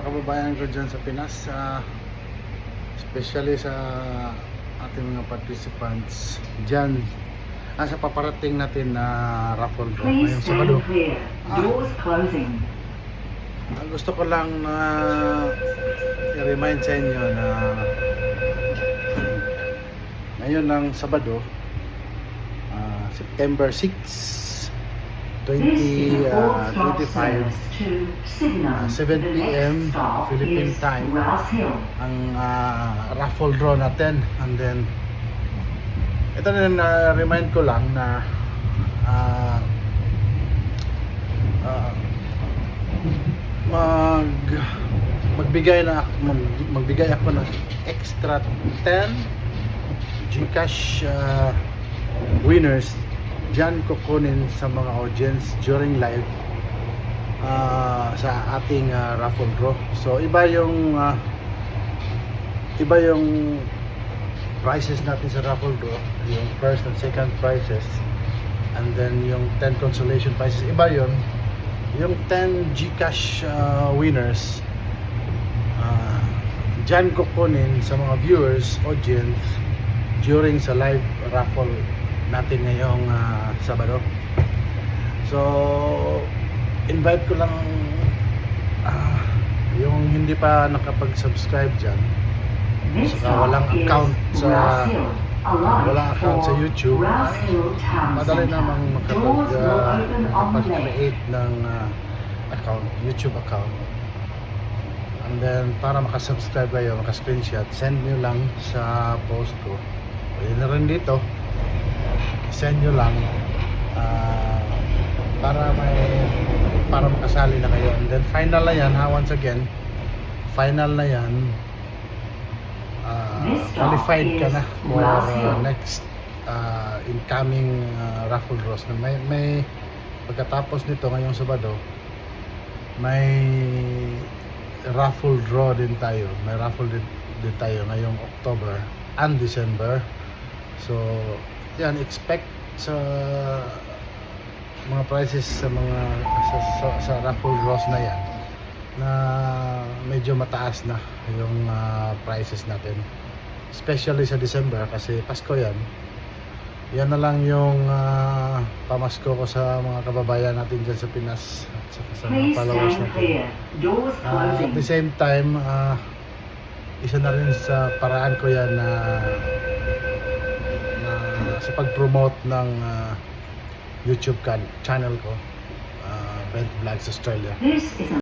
mga kababayan ko dyan sa Pinas, especially sa ating mga participants dyan sa paparating natin na raffle draw ngayong Sabado. Gusto ko lang i-remind sa inyo na ngayon ng Sabado, September 6, 2025, 7 PM Philippine time ang raffle draw natin. And then ito na remind ko lang na magbigay ako ng extra 10 GCash winners dyan kukunin sa mga audience during live sa ating raffle draw. So iba yung prizes natin sa raffle draw, yung first and second prizes, and then yung 10 consolation prizes, iba yun. Yung 10 GCash winners dyan kukunin sa mga viewers, audience during sa live raffle natin ngayong Sabado. So invite ko lang yung hindi pa nakapag-subscribe dyan, walang account sa YouTube, madali namang makapag-create ng YouTube account. And then para makasubscribe kayo, maka-screenshot, send nyo lang sa post ko. Pwede na rin dito, send nyo lang para makasali na kayo. And then final na yan, once again, final na yan, qualified ka na for next incoming raffle draws. May pagkatapos nito ngayong Sabado, may raffle draw din tayo. May raffle din tayo ngayong October and December. So yan, expect sa mga prizes sa mga sa raffle draws na yan na medyo mataas na yung prices natin, especially sa December kasi Pasko yan. Yan na lang yung pamasko ko sa mga kababayan natin dyan sa Pinas at sa mga followers natin. At the same time, isa na rin sa paraan ko yan na sa pag-promote ng YouTube channel ko, Bent Vlogs Australia.